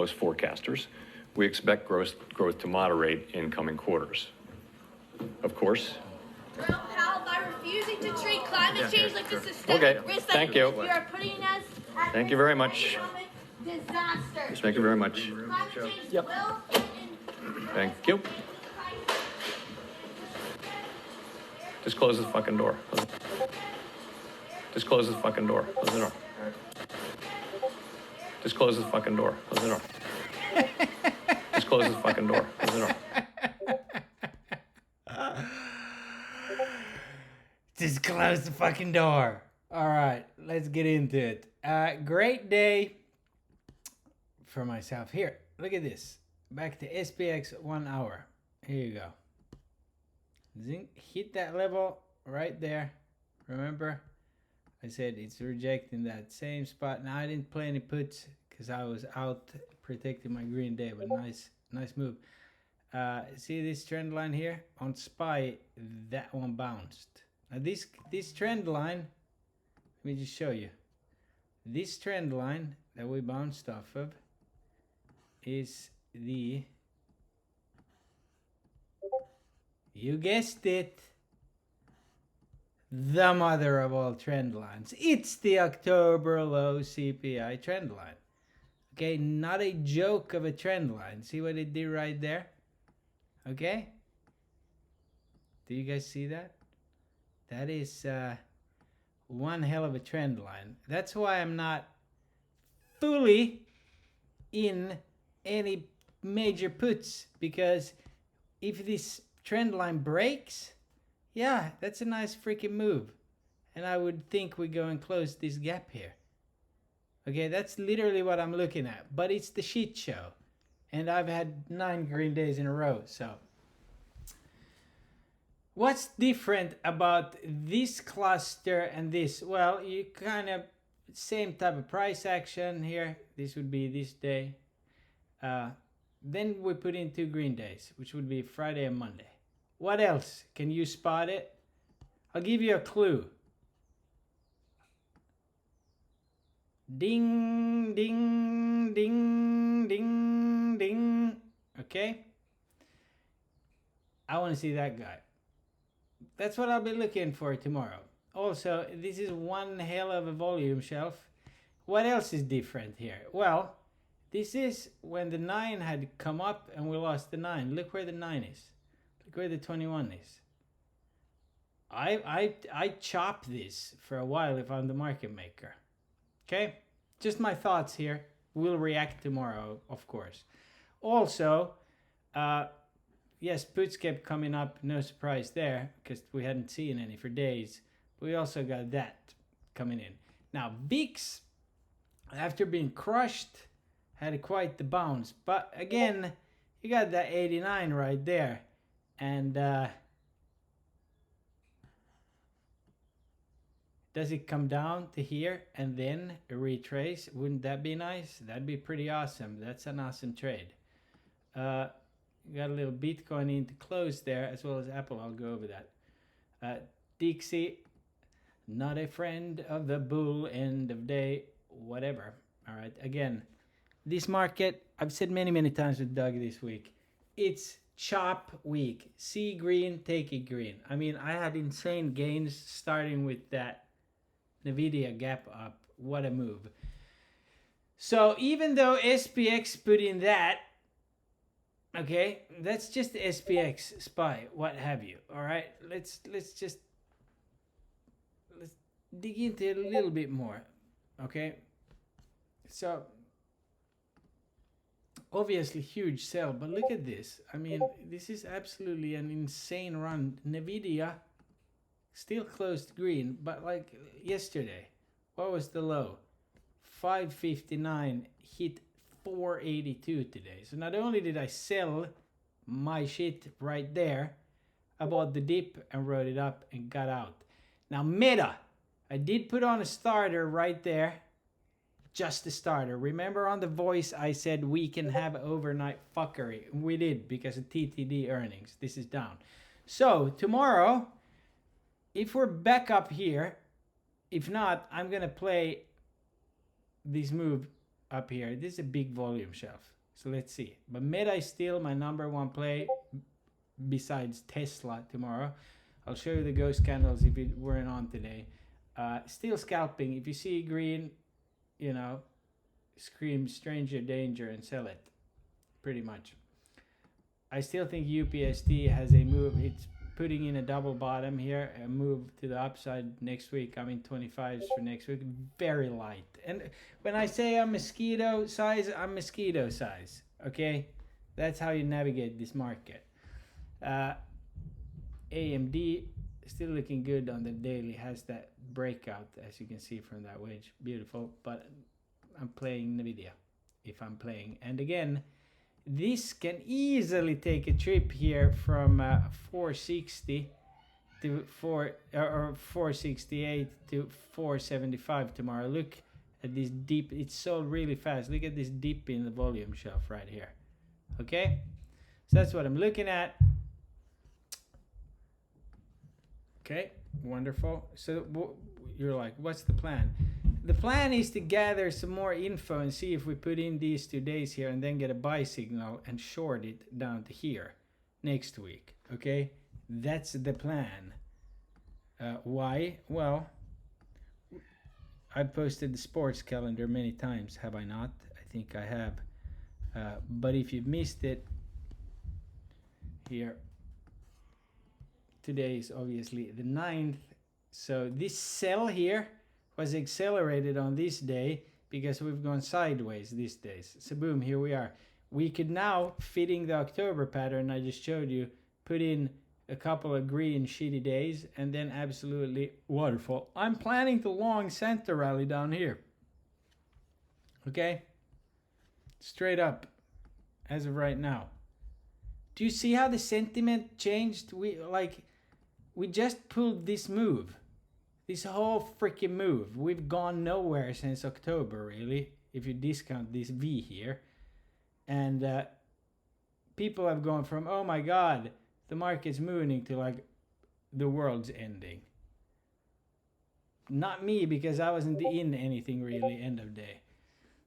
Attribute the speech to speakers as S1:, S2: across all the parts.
S1: most forecasters, we expect growth to moderate in coming quarters. Of course.
S2: By refusing to treat climate change like a systemic risk that
S1: thank you.
S2: You are putting us at
S1: Thank you very much.
S2: disaster.
S1: Yes, thank you very much.
S2: Climate change
S1: Yep.
S2: will
S1: Thank you. Just close the fucking door. Just close the fucking door. Close the door. Just close the fucking door. Close the door. Just close the fucking door. Close the door.
S3: Just close the fucking door. All right, let's get into it. Great day for myself. Here, look at this. Back to SPX 1 hour. Here you go. Zing, hit that level right there. Remember, I said it's rejecting that same spot. Now I didn't play any puts because I was out protecting my green day, but nice move. See this trend line here on SPY? That one bounced. Now this trend line, let me just show you. This trend line that we bounced off of is the, you guessed it, the mother of all trend lines. It's the October low CPI trend line. Okay, not a joke of a trend line. See what it did right there? Okay? Do you guys see that? That is one hell of a trend line. That's why I'm not fully in any major puts, because if this trend line breaks, yeah, that's a nice freaking move. And I would think we go and close this gap here. Okay, that's literally what I'm looking at. But it's the shit show. And I've had 9 green days in a row, so. What's different about this cluster and this? Well, you kind of, same type of price action here. This would be this day. Then we put in 2 green days, which would be Friday and Monday. What else? Can you spot it? I'll give you a clue. Ding, ding, ding, ding, ding. Okay? I want to see that guy. That's what I'll be looking for tomorrow. Also, this is one hell of a volume shelf. What else is different here? Well, this is when the 9 had come up and we lost the 9. Look where the 9 is. Look where the 21 is. I chop this for a while if I'm the market maker. Okay? Just my thoughts here. We'll react tomorrow, of course. Also, yes, puts kept coming up. No surprise there, because we hadn't seen any for days. We also got that coming in. Now, VIX, after being crushed, had quite the bounce. But again, you got that 89 right there. And does it come down to here and then retrace? Wouldn't that be nice? That'd be pretty awesome. That's an awesome trade. Got a little Bitcoin in to close there, as well as Apple. I'll go over that. Dixie, not a friend of the bull, end of day, whatever. All right, again, this market, I've said many times with Doug this week, it's chop week. See green, take it green. I mean, I had insane gains starting with that NVIDIA gap up. What a move. So even though SPX put in that, okay, that's just the SPX SPY, what have you. All right, let's dig into it a little bit more. Okay, so obviously huge sell, but look at this. I mean, this is absolutely an insane run. NVIDIA still closed green, but like yesterday, what was the low? 559, hit 482 today. So not only did I sell my shit right there, I bought the dip and wrote it up and got out. Now Meta, I did put on a starter right there. Just a starter. Remember on The Voice I said we can have overnight fuckery. We did because of TTD earnings. This is down. So tomorrow, if we're back up here, if not, I'm going to play this move up here. This is a big volume shelf. So let's see. But Meta is still my number one play besides Tesla tomorrow. I'll show you the ghost candles if it weren't on today. Still scalping. If you see green, you know, scream stranger danger and sell it. Pretty much. I still think UPST has a move. It's putting in a double bottom here, a move to the upside next week. I mean 25s for next week. Very light. And when I say I'm mosquito size, I'm mosquito size. Okay? That's how you navigate this market. AMD still looking good on the daily. Has that breakout, as you can see from that wedge. Beautiful. But I'm playing NVIDIA if I'm playing. And again, this can easily take a trip here from 460 to 468 to 475 tomorrow. Look at this dip. It's sold really fast. Look at this dip in the volume shelf right here. Okay? So that's what I'm looking at. Okay, wonderful. So you're like, what's the plan? The plan is to gather some more info and see if we put in these 2 days here and then get a buy signal and short it down to here next week. Okay, that's the plan. Why? Well, I posted the sports calendar many times, have I not? I think I have. But if you've missed it, here, today is obviously the 9th. So this sell here was accelerated on this day because we've gone sideways these days. So boom, here we are. We could now, fitting the October pattern I just showed you, put in a couple of green shitty days and then absolutely waterfall. I'm planning to long center rally down here. Okay? Straight up, as of right now. Do you see how the sentiment changed? We just pulled this move. This whole freaking move. We've gone nowhere since October, really, if you discount this V here. And people have gone from, oh my god, the market's moving, to like, the world's ending. Not me, because I wasn't in anything really end of day.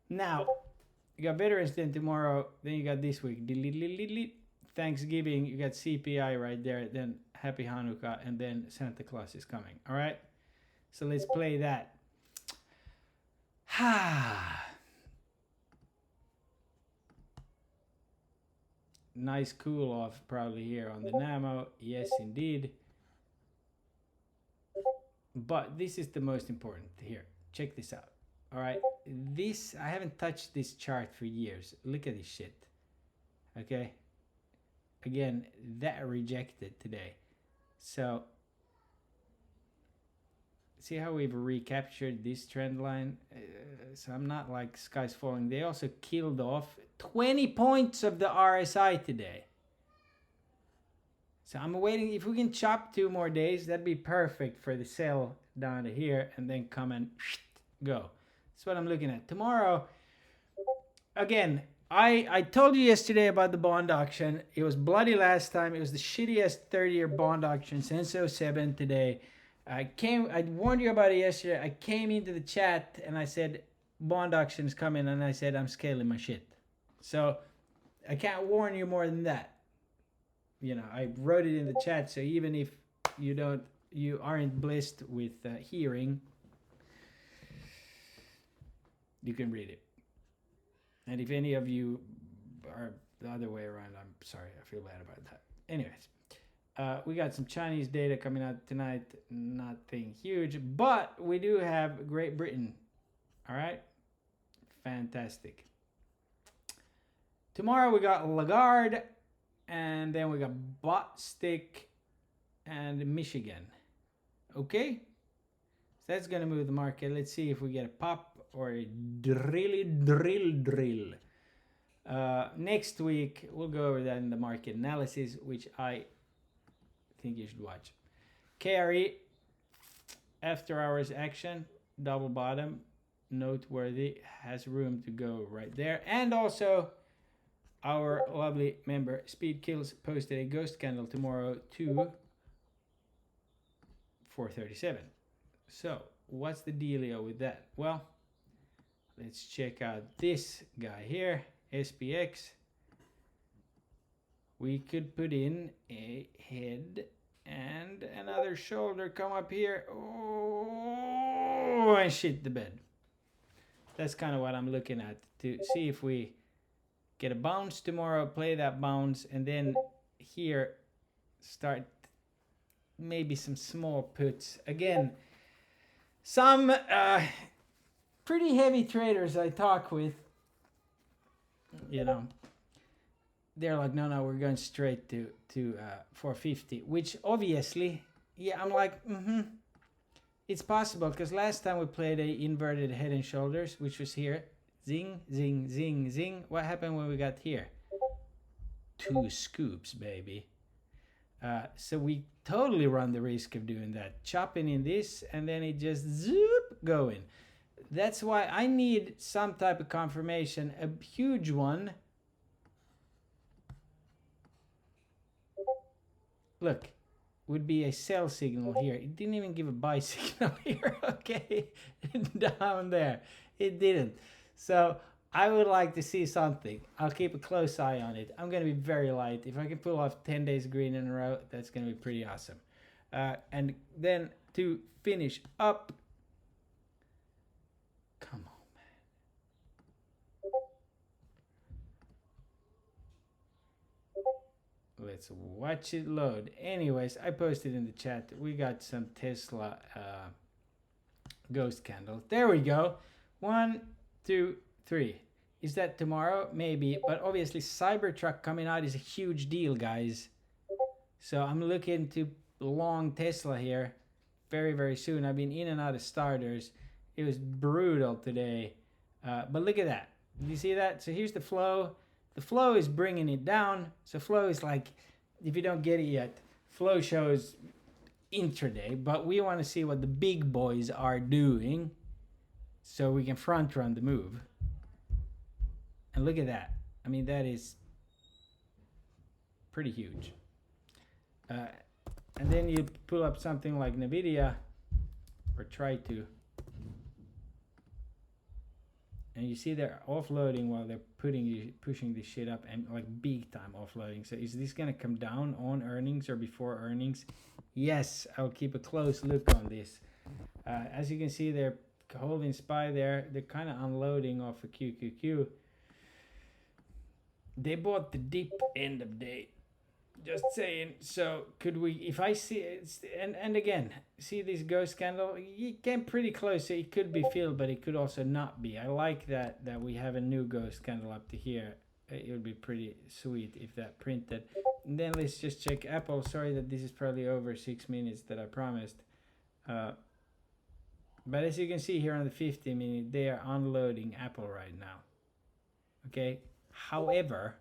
S3: Now, you got Veterans Day tomorrow, then you got this week. Thanksgiving, you got CPI right there, then Happy Hanukkah, and then Santa Claus is coming. All right? So let's play that. Nice cool off probably here on the Namo. Yes, indeed. But this is the most important here. Check this out. All right? This, I haven't touched this chart for years. Look at this shit. Okay? Again, that rejected today. So, see how we've recaptured this trend line? So I'm not like sky's falling. They also killed off 20 points of the RSI today. So I'm waiting. If we can chop 2 more days, that'd be perfect for the sell down to here and then come and go. That's what I'm looking at. Tomorrow, again, I told you yesterday about the bond auction. It was bloody last time. It was the shittiest 30-year bond auction since 2007 today. I warned you about it yesterday. I came into the chat and I said, bond auction's coming, and I said, I'm scaling my shit. So I can't warn you more than that. You know, I wrote it in the chat, so even if you aren't blessed with hearing, you can read it. And if any of you are the other way around, I'm sorry. I feel bad about that. Anyways. We got some Chinese data coming out tonight. Nothing huge, but we do have Great Britain. All right? Fantastic. Tomorrow we got Lagarde, and then we got Botstick and Michigan. Okay? So that's going to move the market. Let's see if we get a pop or a drill. Next week, we'll go over that in the market analysis, which I think you should watch. KRE, after hours action, double bottom, noteworthy, has room to go right there. And also, our lovely member Speed Kills posted a ghost candle tomorrow to 437. So, what's the dealio with that? Well, Let's check out this guy here, SPX. We could put in a head and another shoulder, come up here. Oh, and shit the bed. That's kind of what I'm looking at, to see if we get a bounce tomorrow, play that bounce, and then here start maybe some small puts. Again, some pretty heavy traders I talk with, you know, they're like, no, we're going straight to 450, which obviously, yeah, I'm like, it's possible, because last time we played a inverted head and shoulders, which was here, zing, zing, zing, zing. What happened when we got here? 2 scoops, baby. So we totally run the risk of doing that, chopping in this, and then it just zoop going. That's why I need some type of confirmation, a huge one. Look, would be a sell signal here. It didn't even give a buy signal here. Okay, down there, it didn't. So I would like to see something. I'll keep a close eye on it. I'm going to be very light. If I can pull off 10 days green in a row, that's going to be pretty awesome. And then to finish up, come on, man. Let's watch it load. Anyways, I posted in the chat. We got some Tesla ghost candle. There we go. 1, 2, 3. Is that tomorrow? Maybe. But obviously Cybertruck coming out is a huge deal, guys. So I'm looking to long Tesla here very, very soon. I've been in and out of starters. It was brutal today. But look at that. Did you see that? So here's the flow. The flow is bringing it down. So flow is like, if you don't get it yet, flow shows intraday. But we want to see what the big boys are doing so we can front run the move. And look at that. I mean, that is pretty huge. And then you pull up something like NVIDIA, or try to. And you see they're offloading while they're pushing this shit up, and like big time offloading. So is this gonna come down on earnings or before earnings? Yes, I'll keep a close look on this. As you can see, they're holding SPY there. They're kind of unloading off a QQQ. They bought the dip end of day. Just saying. So could we, if I see it, and again, see this ghost candle, it came pretty close. So it could be filled, but it could also not be. I like that we have a new ghost candle up to here. It would be pretty sweet if that printed. And then let's just check Apple. Sorry that this is probably over 6 minutes that I promised. But as you can see here on the 50 minute, they are unloading Apple right now. Okay. However,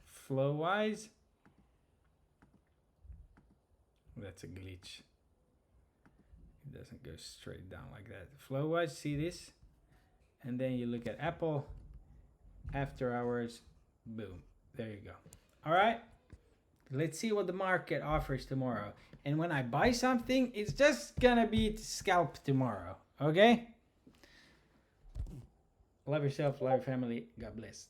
S3: flow wise, that's a glitch. It doesn't go straight down like that. Flow wise, see this? And then you look at Apple, after hours, boom. There you go. All right. Let's see what the market offers tomorrow. And when I buy something, it's just gonna be scalp tomorrow. Okay? Love yourself, love your family. God bless.